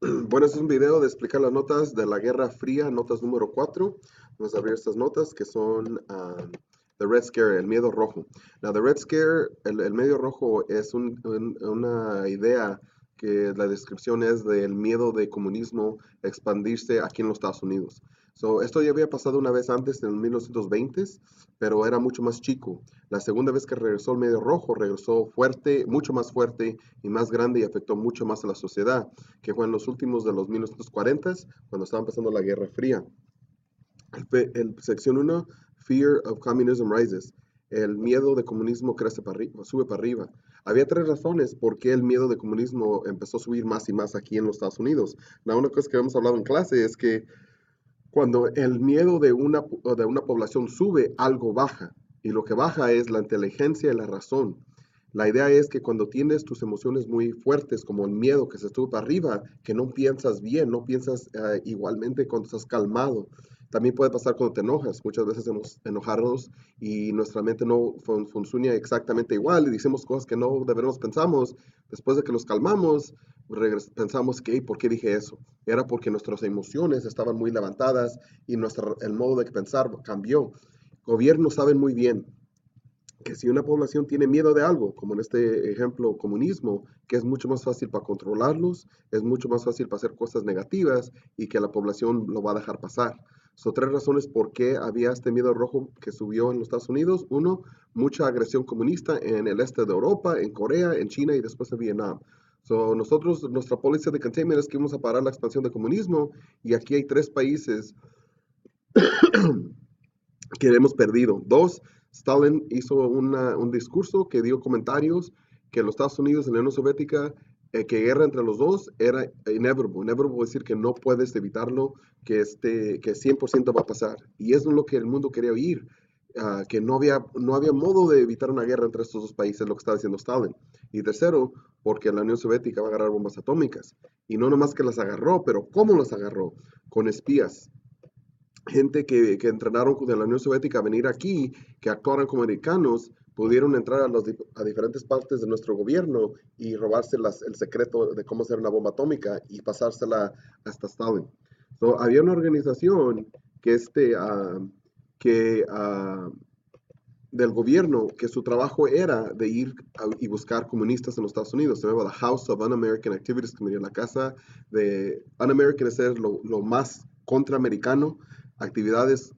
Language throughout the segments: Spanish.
Bueno, este es un video de explicar las notas de la Guerra Fría, notas número 4. Vamos a abrir estas notas que son The Red Scare, el miedo rojo. The Red Scare, el medio rojo es una idea que la descripción es del miedo de comunismo expandirse aquí en los Estados Unidos. Esto ya había pasado una vez antes, en 1920, pero era mucho más chico. La segunda vez que regresó el medio rojo, regresó fuerte, mucho más fuerte y más grande y afectó mucho más a la sociedad que fue en los últimos de los 1940, cuando estaba empezando la Guerra Fría. Sección uno, Fear of Communism Rises. El miedo de comunismo crece para arriba, sube para arriba. Había tres razones por qué el miedo de comunismo empezó a subir más y más aquí en los Estados Unidos. La única cosa que hemos hablado en clase es que cuando el miedo de una población sube, algo baja. Y lo que baja es la inteligencia y la razón. La idea es que cuando tienes tus emociones muy fuertes, como el miedo que se sube para arriba, que no piensas bien, no piensas igualmente cuando estás calmado. También puede pasar cuando te enojas. Muchas veces enojarnos y nuestra mente no funciona exactamente igual y decimos cosas que no deberíamos pensamos. Después de que los calmamos, pensamos que, ¿por qué dije eso? Era porque nuestras emociones estaban muy levantadas y el modo de pensar cambió. Gobiernos saben muy bien que si una población tiene miedo de algo, como en este ejemplo comunismo, que es mucho más fácil para controlarlos, es mucho más fácil para hacer cosas negativas y que la población lo va a dejar pasar. Son tres razones por qué había este miedo rojo que subió en los Estados Unidos. Uno, mucha agresión comunista en el este de Europa, en Corea, en China y después en Vietnam. Nosotros, nuestra póliza de containment es que vamos a parar la expansión del comunismo y aquí hay tres países que hemos perdido. Dos, Stalin hizo un discurso que dio comentarios que los Estados Unidos y la Unión Soviética, que guerra entre los dos era inevitable. Inevitable decir que no puedes evitarlo, que 100% va a pasar. Y eso es lo que el mundo quería oír, que no había modo de evitar una guerra entre estos dos países, lo que estaba diciendo Stalin. Y tercero, porque la Unión Soviética va a agarrar bombas atómicas. Y no nomás que las agarró, pero ¿cómo las agarró? Con espías, gente que entrenaron de la Unión Soviética a venir aquí, que actuaran como americanos, pudieron entrar a diferentes partes de nuestro gobierno y robarse el secreto de cómo hacer una bomba atómica y pasársela hasta Stalin. Había una organización que del gobierno que su trabajo era de ir y buscar comunistas en los Estados Unidos. Se llama la House of Un-American Activities Committee, la casa de Un-American, es lo más contraamericano, actividades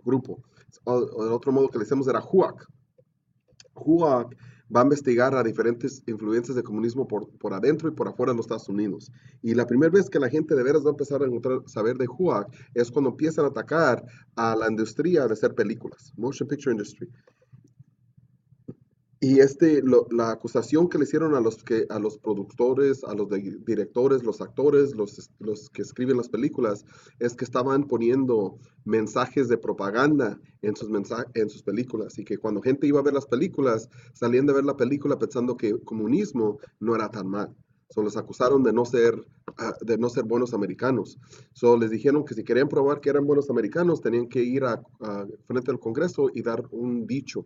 grupo. El otro modo que le decimos era HUAC. HUAC va a investigar a diferentes influencias de comunismo por adentro y por afuera de los Estados Unidos. Y la primera vez que la gente de veras va a empezar a saber de HUAC es cuando empiezan a atacar a la industria de hacer películas, Motion Picture Industry. Y la acusación que le hicieron a los productores, a los directores, los actores, los que escriben las películas, es que estaban poniendo mensajes de propaganda en sus películas y que cuando gente iba a ver las películas, salían de ver la película pensando que el comunismo no era tan mal. Los acusaron de no ser buenos americanos. Les dijeron que si querían probar que eran buenos americanos, tenían que ir frente al Congreso y dar un dicho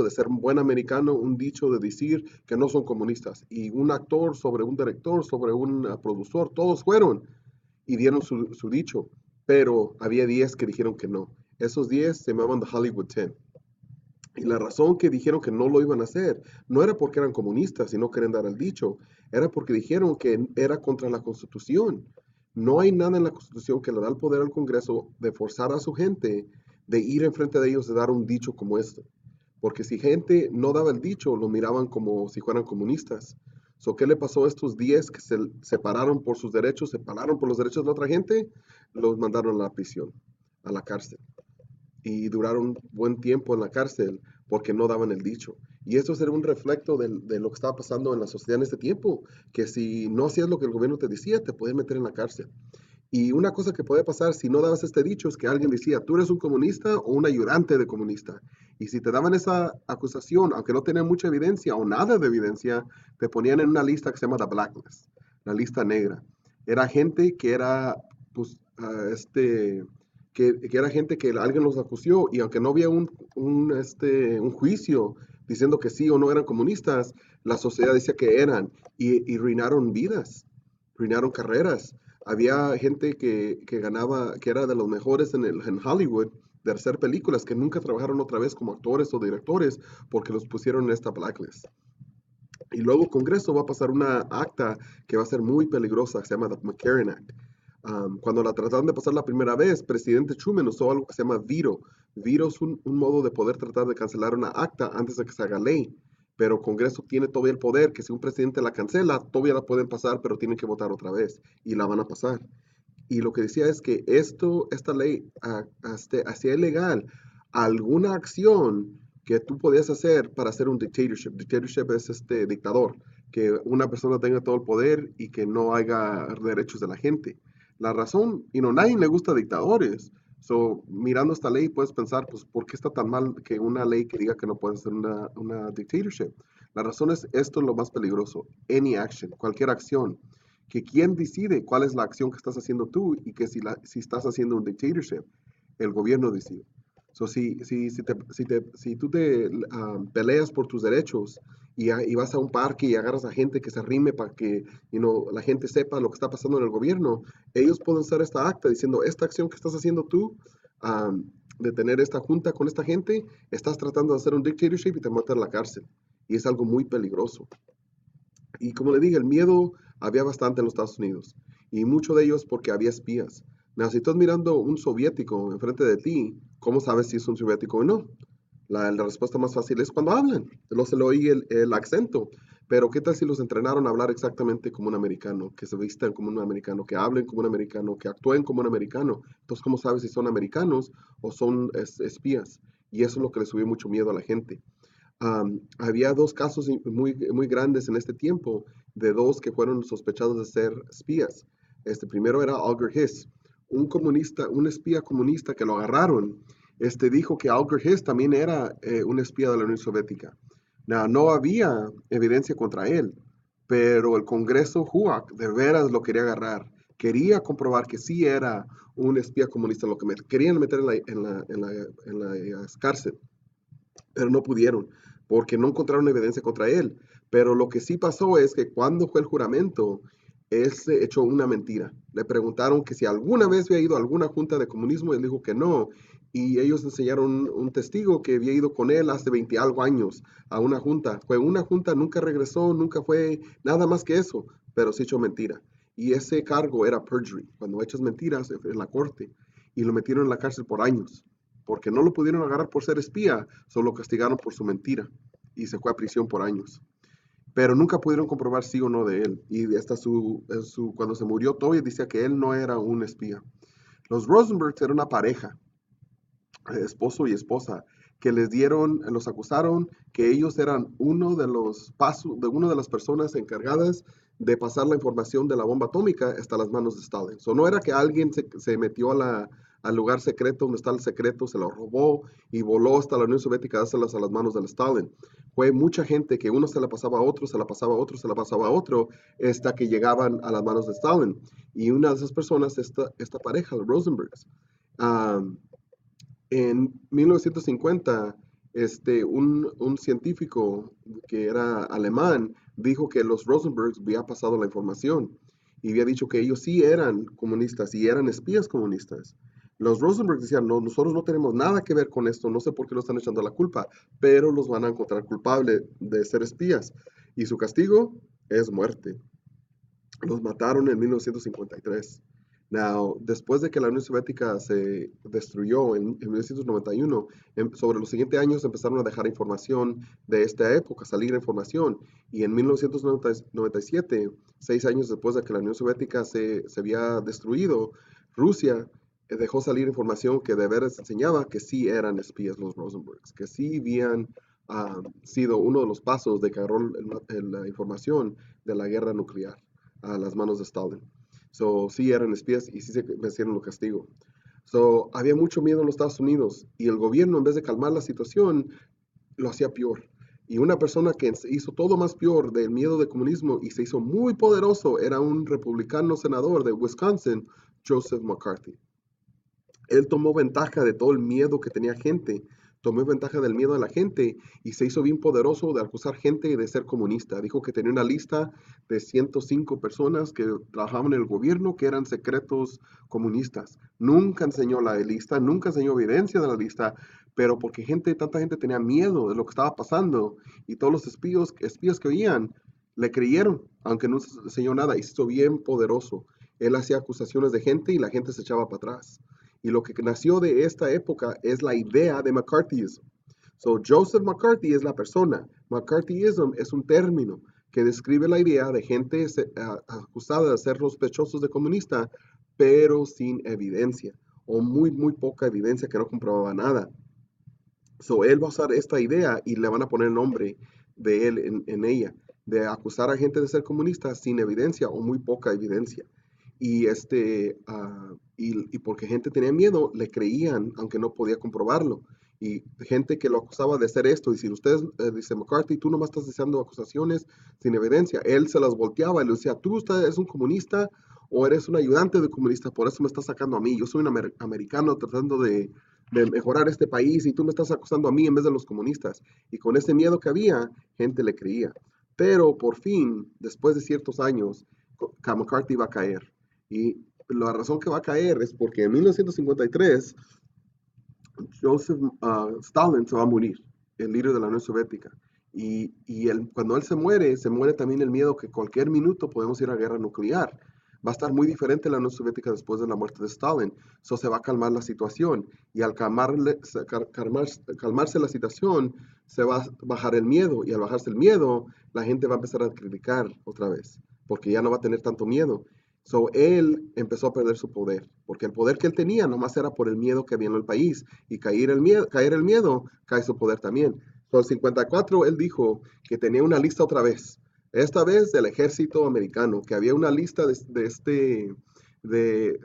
de ser un buen americano, un dicho de decir que no son comunistas. Y un actor sobre un director, sobre un productor, todos fueron y dieron su dicho, pero había 10 que dijeron que no. Esos 10 se llamaban The Hollywood 10. Y la razón que dijeron que no lo iban a hacer no era porque eran comunistas y no querían dar el dicho, era porque dijeron que era contra la Constitución. No hay nada en la Constitución que le da el poder al Congreso de forzar a su gente de ir enfrente de ellos de dar un dicho como este. Porque si gente no daba el dicho, lo miraban como si fueran comunistas. ¿Qué le pasó a estos 10 que se separaron por sus derechos, se pararon por los derechos de la otra gente? Los mandaron a la prisión, a la cárcel. Y duraron buen tiempo en la cárcel porque no daban el dicho. Y eso era un reflejo de lo que estaba pasando en la sociedad en ese tiempo, que si no hacías lo que el gobierno te decía, te podían meter en la cárcel. Y una cosa que puede pasar si no dabas este dicho es que alguien decía, tú eres un comunista o un ayudante de comunista. Y si te daban esa acusación, aunque no tenían mucha evidencia o nada de evidencia, te ponían en una lista que se llama the blacklist, la lista negra. Era gente que era, pues, que era gente que alguien los acusó y aunque no había un juicio diciendo que sí o no eran comunistas, la sociedad decía que eran y arruinaron vidas. arruinaron carreras. Había gente que ganaba, que era de los mejores en Hollywood de hacer películas, que nunca trabajaron otra vez como actores o directores porque los pusieron en esta blacklist. Y luego Congreso va a pasar una acta que va a ser muy peligrosa, que se llama The McCarran Act. Cuando la trataron de pasar la primera vez, presidente Truman usó algo que se llama veto. Veto es un modo de poder tratar de cancelar una acta antes de que se haga ley. Pero Congreso tiene todavía el poder que si un presidente la cancela, todavía la pueden pasar, pero tienen que votar otra vez y la van a pasar. Y lo que decía es que esta ley hacía ilegal alguna acción que tú podías hacer para hacer un dictatorship. Dictatorship es este dictador, que una persona tenga todo el poder y que no haya derechos de la gente. La razón, nadie le gusta dictadores. So, mirando esta ley puedes pensar, pues, ¿por qué está tan mal que una ley que diga que no puede ser una dictatorship? La razón es, esto es lo más peligroso. Any action, cualquier acción que quién decide cuál es la acción que estás haciendo tú y que si estás haciendo un dictatorship, el gobierno decide. So, si tú te peleas por tus derechos y vas a un parque y agarras a gente que se arrime para que la gente sepa lo que está pasando en el gobierno, ellos pueden hacer esta acta diciendo, esta acción que estás haciendo tú, de tener esta junta con esta gente, estás tratando de hacer un dictatorship y te meten a la cárcel. Y es algo muy peligroso. Y como le dije, el miedo había bastante en los Estados Unidos. Y mucho de ellos porque había espías. Now, si estás mirando un soviético enfrente de ti, ¿cómo sabes si es un soviético o no? La respuesta más fácil es cuando hablan. Se le oye el acento. Pero ¿qué tal si los entrenaron a hablar exactamente como un americano? Que se vistan como un americano, que hablen como un americano, que actúen como un americano. Entonces, ¿cómo sabes si son americanos o son espías? Y eso es lo que le subió mucho miedo a la gente. Había dos casos muy, muy grandes en este tiempo de dos que fueron sospechados de ser espías. Primero era Alger Hiss, un comunista, un espía comunista que lo agarraron. Dijo que Alger Hiss también era un espía de la Unión Soviética. No había evidencia contra él, pero el Congreso HUAC de veras lo quería agarrar. Quería comprobar que sí era un espía comunista, lo que querían meter en la cárcel, pero no pudieron porque no encontraron evidencia contra él. Pero lo que sí pasó es que cuando fue el juramento, él se echó una mentira. Le preguntaron que si alguna vez había ido a alguna junta de comunismo, él dijo que no. Y ellos enseñaron un testigo que había ido con él hace 20 algo años a una junta. Fue una junta, nunca regresó, nunca fue nada más que eso, pero se echó mentira. Y ese cargo era perjury, cuando echas mentiras en la corte. Y lo metieron en la cárcel por años porque no lo pudieron agarrar por ser espía, solo castigaron por su mentira y se fue a prisión por años. Pero nunca pudieron comprobar sí o no de él. Y hasta cuando se murió todavía decía que él no era un espía. Los Rosenbergs eran una pareja, esposo y esposa, que los acusaron que ellos eran una de las personas encargadas de pasar la información de la bomba atómica hasta las manos de Stalin. No era que alguien se metió al lugar secreto donde está el secreto, se lo robó y voló hasta la Unión Soviética a dárselas a las manos del Stalin. Fue mucha gente que uno se la pasaba a otro, se la pasaba a otro, se la pasaba a otro, hasta que llegaban a las manos de Stalin. Y una de esas personas, esta pareja, los Rosenbergs, um, en 1950, un científico que era alemán dijo que los Rosenbergs había pasado la información y había dicho que ellos sí eran comunistas y eran espías comunistas. Los Rosenbergs decían, no, nosotros no tenemos nada que ver con esto, no sé por qué lo están echando la culpa, pero los van a encontrar culpables de ser espías y su castigo es muerte. Los mataron en 1953. Now, después de que la Unión Soviética se destruyó en 1991, sobre los siguientes años empezaron a dejar información de esta época, salir información. Y en 1997, 6 años después de que la Unión Soviética se había destruido, Rusia dejó salir información que de veras enseñaba que sí eran espías los Rosenbergs, que sí habían sido uno de los pasos de que agarró la información de la guerra nuclear a las manos de Stalin. Sí eran espías y sí se merecieron los castigos. Había mucho miedo en los Estados Unidos y el gobierno, en vez de calmar la situación, lo hacía peor. Y una persona que hizo todo más peor del miedo del comunismo y se hizo muy poderoso era un republicano senador de Wisconsin, Joseph McCarthy. Él tomó ventaja de todo el miedo que tenía gente, tomó ventaja del miedo de la gente y se hizo bien poderoso de acusar gente de ser comunista. Dijo que tenía una lista de 105 personas que trabajaban en el gobierno que eran secretos comunistas. Nunca enseñó la lista, nunca enseñó evidencia de la lista, pero porque tanta gente tenía miedo de lo que estaba pasando y todos los espías que oían le creyeron, aunque no enseñó nada y se hizo bien poderoso. Él hacía acusaciones de gente y la gente se echaba para atrás. Y lo que nació de esta época es la idea de McCarthyism. So, Joseph McCarthy es la persona. McCarthyism es un término que describe la idea de gente acusada de ser sospechosos de comunista, pero sin evidencia, o muy, muy poca evidencia que no comprobaba nada. So, él va a usar esta idea y le van a poner el nombre de él en ella, de acusar a gente de ser comunista sin evidencia o muy poca evidencia. Y porque gente tenía miedo, le creían, aunque no podía comprobarlo. Y gente que lo acusaba de hacer esto, y si usted dice McCarthy, tú nomás estás diciendo acusaciones sin evidencia, él se las volteaba y le decía, tú eres un comunista o eres un ayudante de comunista, por eso me estás sacando a mí. Yo soy un americano tratando de mejorar este país y tú me estás acusando a mí en vez de los comunistas. Y con ese miedo que había, gente le creía. Pero por fin, después de ciertos años, McCarthy va a caer. Y la razón que va a caer es porque en 1953 Joseph Stalin se va a morir, el líder de la Unión Soviética. Cuando él se muere también el miedo que cualquier minuto podemos ir a guerra nuclear. Va a estar muy diferente la Unión Soviética después de la muerte de Stalin. Eso se va a calmar la situación. Y al calmarse la situación, se va a bajar el miedo. Y al bajarse el miedo, la gente va a empezar a criticar otra vez. Porque ya no va a tener tanto miedo. So, él empezó a perder su poder, porque el poder que él tenía nomás era por el miedo que había en el país, y caer el miedo, cae su poder también. So, el 54 él dijo que tenía una lista otra vez, esta vez del ejército americano, que había una lista de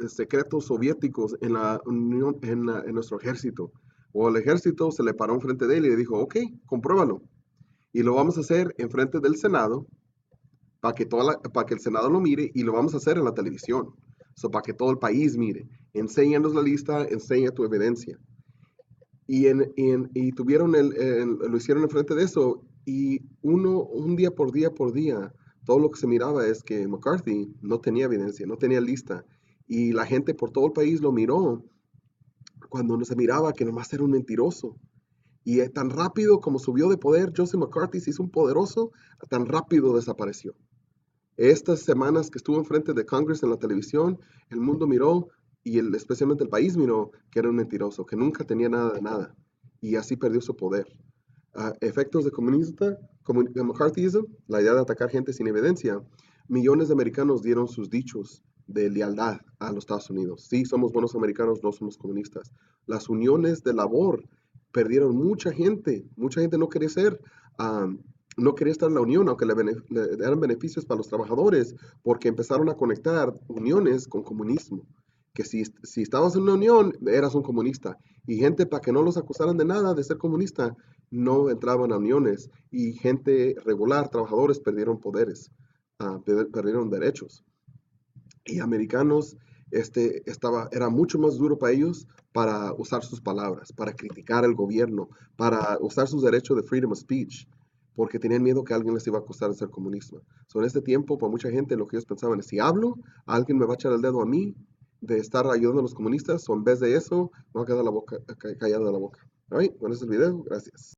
secretos soviéticos en la Unión, en nuestro ejército. O el ejército se le paró enfrente de él y le dijo, ok, compruébalo. Y lo vamos a hacer enfrente del Senado para que el Senado lo mire y lo vamos a hacer en la televisión. Para que todo el país mire. Enséñanos la lista, enseña tu evidencia. Y tuvieron lo hicieron enfrente de eso y un día por día, todo lo que se miraba es que McCarthy no tenía evidencia, no tenía lista. Y la gente por todo el país lo miró cuando no se miraba que nomás era un mentiroso. Y tan rápido como subió de poder, Joseph McCarthy se hizo un poderoso, tan rápido desapareció. Estas semanas que estuvo enfrente de Congress en la televisión, el mundo miró y especialmente el país miró que era un mentiroso, que nunca tenía nada de nada. Y así perdió su poder. Efectos de McCarthyism, la idea de atacar gente sin evidencia. Millones de americanos dieron sus dichos de lealtad a los Estados Unidos. Sí, somos buenos americanos, no somos comunistas. Las uniones de labor perdieron mucha gente no quería no quería estar en la unión, aunque le eran beneficios para los trabajadores, porque empezaron a conectar uniones con comunismo. Que si estabas en una unión, eras un comunista. Y gente, para que no los acusaran de nada de ser comunista, no entraban a uniones. Y gente regular, trabajadores, perdieron poderes, perdieron derechos. Y americanos, era mucho más duro para ellos para usar sus palabras, para criticar al gobierno, para usar sus derechos de freedom of speech, porque tenían miedo que alguien les iba a acusar de ser comunista. En este tiempo, para mucha gente, lo que ellos pensaban es, si hablo, alguien me va a echar el dedo a mí de estar ayudando a los comunistas, o en vez de eso, me va a quedar la boca, callada la boca. All right, bueno, ese es el video. Gracias.